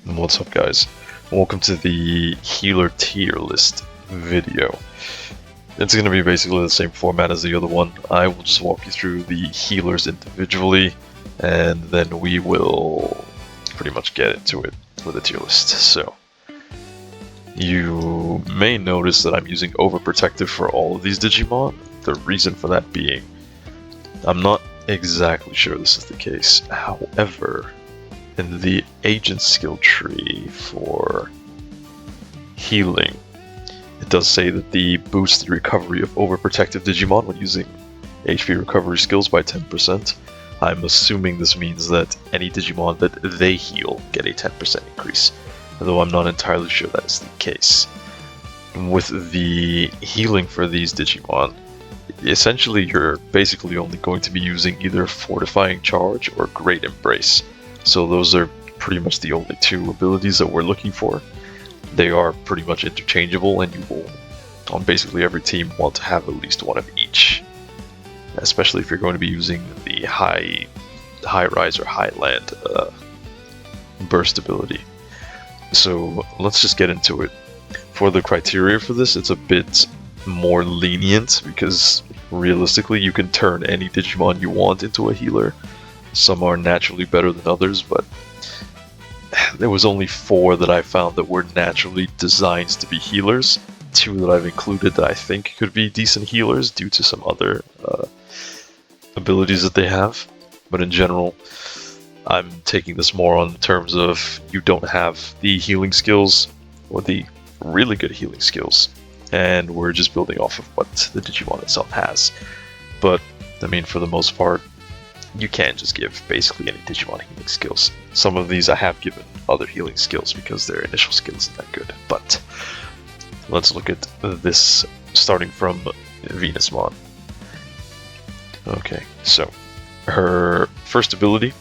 What's up, guys? Welcome to the healer tier list video. It's going to be basically the same format as the other one. I will just walk you through the healers individually, and then we will pretty much get into it with the tier list. So, you may notice that I'm using Overprotective for all of these Digimon. The reason for that being, I'm not exactly sure this is the case. However, in the agent skill tree for healing, it does say that the boosts the recovery of overprotective Digimon when using HP recovery skills by 10%. I'm assuming this means that any Digimon that they heal get a 10% increase, though I'm not entirely sure that is the case. With the healing for these Digimon, essentially you're basically only going to be using either Fortifying Charge or Great Embrace. So those are pretty much the only two abilities that we're looking for. They are pretty much interchangeable, and you will, on basically every team, want to have at least one of each. Especially if you're going to be using the high rise or high land burst ability. So let's just get into it. For the criteria for this, it's a bit more lenient because realistically you can turn any Digimon you want into a healer. Some are naturally better than others, but there was only 4 that I found that were naturally designed to be healers. 2 that I've included that I think could be decent healers due to some other abilities that they have. But in general, I'm taking this more on terms of you don't have the healing skills or the really good healing skills, and we're just building off of what the Digimon itself has. But I mean, for the most part, you can just give basically any Digimon healing skills. Some of these I have given other healing skills because their initial skill isn't that good. But let's look at this starting from Venusmon. Okay, so her first ability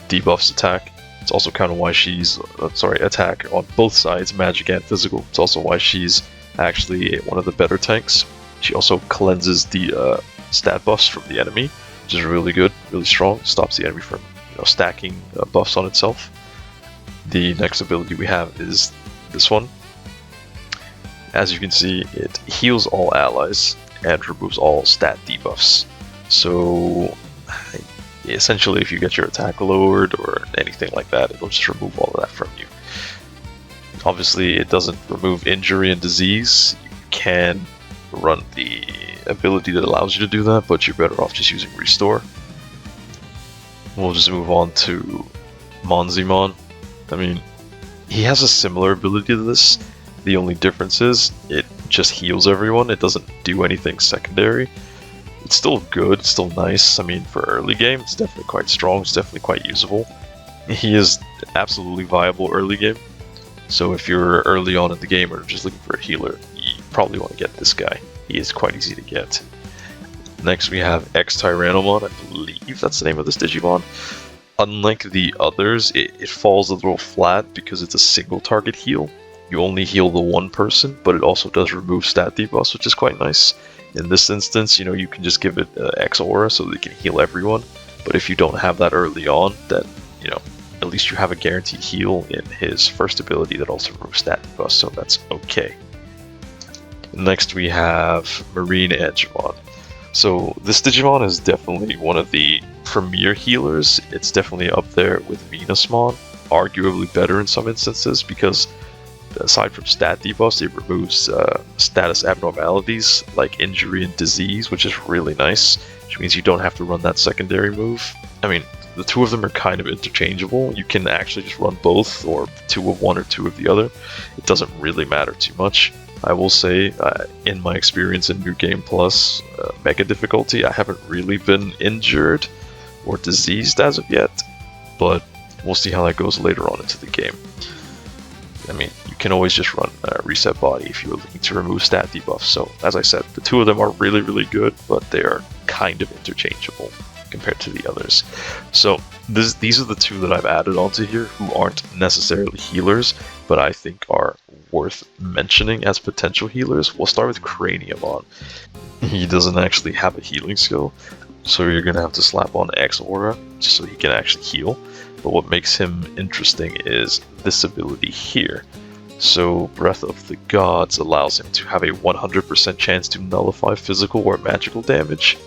debuffs attack. It's also kind of why she's attack on both sides, magic and physical. It's also why she's actually one of the better tanks. She also cleanses the stat buffs from the enemy, which is really good, really strong. Stops the enemy from stacking buffs on itself. The next ability we have is this one. As you can see, it heals all allies and removes all stat debuffs. So essentially, if you get your attack lowered or anything like that, it'll just remove all of that from you. Obviously, it doesn't remove injury and disease. You can run the ability that allows you to do that, but you're better off just using Restore. We'll just move on to Monzimon. I mean, he has a similar ability to this. The only difference is it just heals everyone. It doesn't do anything secondary. It's still good, it's still nice. I mean, for early game, it's definitely quite strong, it's definitely quite usable. He is absolutely viable early game. So if you're early on in the game or just looking for a healer, you probably want to get this guy. He is quite easy to get. Next we have X-Tyrannomon. I believe that's the name of this Digimon. Unlike the others, it falls a little flat because it's a single target heal. You only heal the one person, but it also does remove stat debuffs, which is quite nice. In this instance, you can just give it X Aura so that it can heal everyone. But if you don't have that early on, then, at least you have a guaranteed heal in his first ability that also removes stat debuffs, so that's okay. Next we have Marine Angemon. So this Digimon is definitely one of the premier healers. It's definitely up there with Venusmon, arguably better in some instances because aside from stat debuffs, it removes status abnormalities like injury and disease, which is really nice, which means you don't have to run that secondary move. I mean, the two of them are kind of interchangeable. You can actually just run both, or 2 of one or 2 of the other. It doesn't really matter too much. I will say, in my experience in New Game Plus Mega Difficulty, I haven't really been injured or diseased as of yet, but we'll see how that goes later on into the game. I mean, you can always just run Reset Body if you're looking to remove stat debuffs. So, as I said, the 2 of them are really, really good, but they are kind of interchangeable compared to the others. So, these are the 2 that I've added onto here who aren't necessarily healers, but I think are worth mentioning as potential healers. We'll start with Craniumon. He doesn't actually have a healing skill, so you're going to have to slap on X Aura just so he can actually heal. but what makes him interesting is this ability here. So Breath of the Gods allows him to have a 100% chance to nullify physical or magical damage,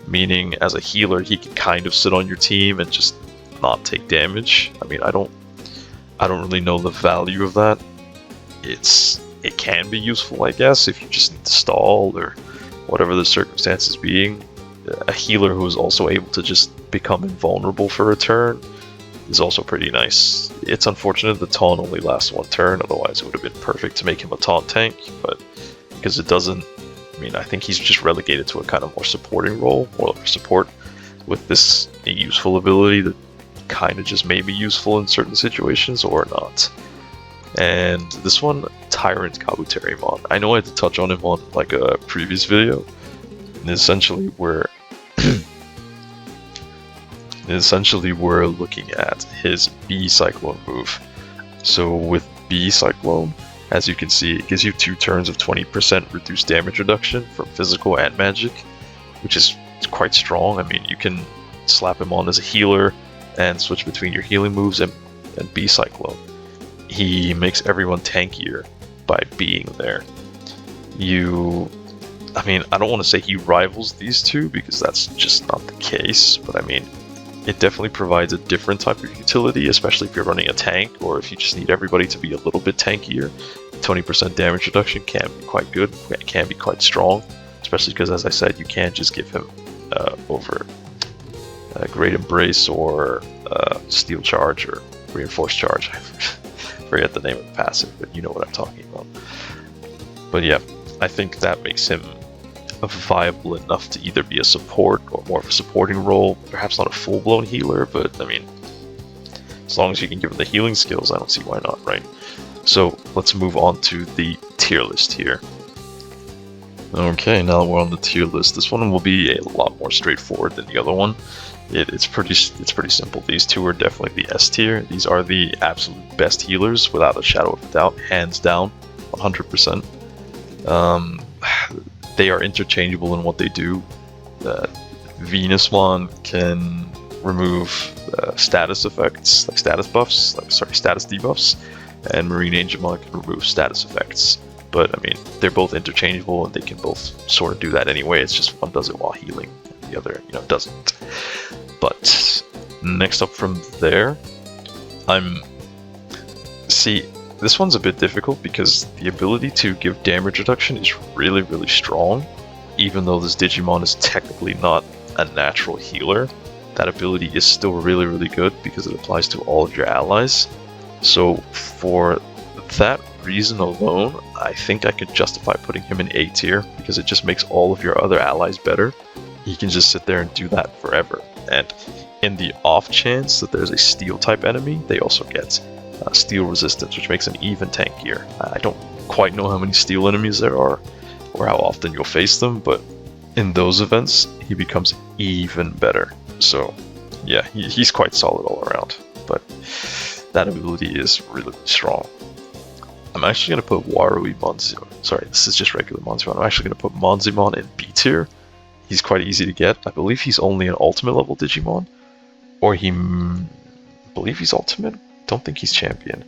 meaning as a healer he can kind of sit on your team and just not take damage. I mean, I don't really know the value of that. It can be useful, I guess, if you just need to stall or whatever the circumstances being. A healer who is also able to just become invulnerable for a turn is also pretty nice. It's unfortunate the taunt only lasts one turn, otherwise it would have been perfect to make him a taunt tank, but because it doesn't, I mean, I think he's just relegated to a kind of more supporting role, or support, with this useful ability that kind of just may be useful in certain situations or not. And this one, Tyrant Kabuterimon. I know I had to touch on him on like a previous video. And essentially we're looking at his B Cyclone move. So with B Cyclone, as you can see, it gives you 2 turns of 20% reduced damage reduction from physical and magic, which is quite strong. I mean, you can slap him on as a healer and switch between your healing moves and B Cyclone. He makes everyone tankier by being there. I mean, I don't want to say he rivals these two because that's just not the case, but I mean, it definitely provides a different type of utility, especially if you're running a tank or if you just need everybody to be a little bit tankier. 20% damage reduction can be quite good, it can be quite strong, especially because, as I said, you can't just give him over Great Embrace or Steel Charge or Reinforced Charge. I forget the name of the passive, but you know what I'm talking about. But yeah, I think that makes him viable enough to either be a support or more of a supporting role, perhaps not a full-blown healer, but I mean, as long as you can give him the healing skills, I don't see why not, right? So let's move on to the tier list here. Okay, now we're on the tier list. This one will be a lot more straightforward than the other one. It's pretty simple. These two are definitely the S tier. These are the absolute best healers, without a shadow of a doubt, hands down, 100%. They are interchangeable in what they do. Venusmon can remove status effects, like status buffs, status debuffs, and Marine Angemon can remove status effects. But I mean, they're both interchangeable and they can both sort of do that anyway. It's just one does it while healing, and the other, doesn't. But next up from there, this one's a bit difficult because the ability to give damage reduction is really, really strong. Even though this Digimon is technically not a natural healer, that ability is still really, really good because it applies to all of your allies. So for that reason alone, I think I could justify putting him in A tier because it just makes all of your other allies better. He can just sit there and do that forever. And in the off chance that there's a steel type enemy, they also get steel resistance, which makes them even tankier. I don't quite know how many steel enemies there are or how often you'll face them, but in those events, he becomes even better. So yeah, he's quite solid all around, but that ability is really, really strong. I'm actually going to put Warui Monzimon. Sorry, this is just regular Monzimon. I'm actually going to put Monzimon in B tier. He's quite easy to get. I believe he's only an ultimate level Digimon, or I believe he's ultimate. Don't think he's champion.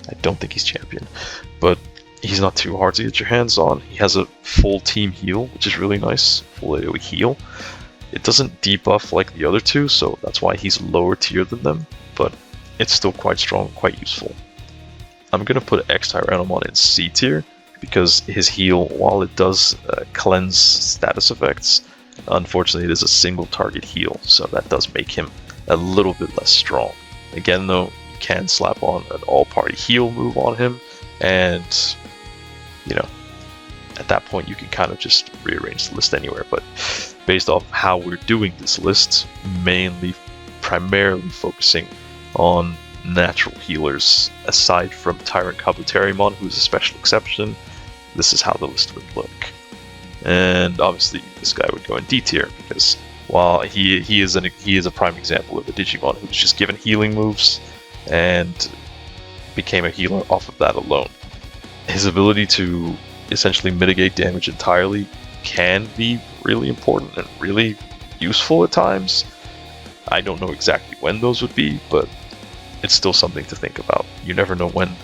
I don't think he's champion, but he's not too hard to get your hands on. He has a full team heal, which is really nice. Full AoE heal. It doesn't debuff like the other two, so that's why he's lower tier than them, but it's still quite strong, quite useful. I'm going to put X-Tyrannomon in C tier because his heal, while it does cleanse status effects, unfortunately it is a single target heal, so that does make him a little bit less strong. Again though, you can slap on an all-party heal move on him, and at that point you can kind of just rearrange the list anywhere, but based off how we're doing this list, primarily focusing on natural healers, aside from Tyrant Kabuterimon, who's a special exception, this is how the list would look. And obviously this guy would go in D tier because while he is a prime example of a Digimon who's just given healing moves and became a healer off of that alone. His ability to essentially mitigate damage entirely can be really important and really useful at times. I don't know exactly when those would be, but it's still something to think about. You never know when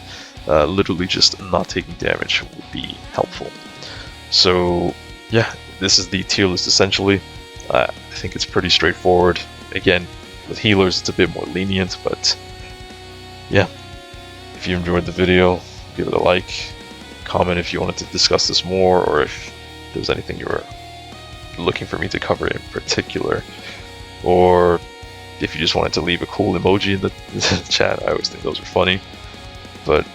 literally just not taking damage would be helpful. So yeah, this is the tier list essentially. I think it's pretty straightforward. Again, with healers it's a bit more lenient, but yeah. If you enjoyed the video, give it a like, comment if you wanted to discuss this more, or if there's anything you were looking for me to cover in particular, or if you just wanted to leave a cool emoji in the chat. I always think those are funny. But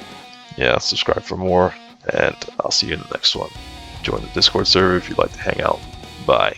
yeah, subscribe for more, and I'll see you in the next one. Join the Discord server if you'd like to hang out. Bye.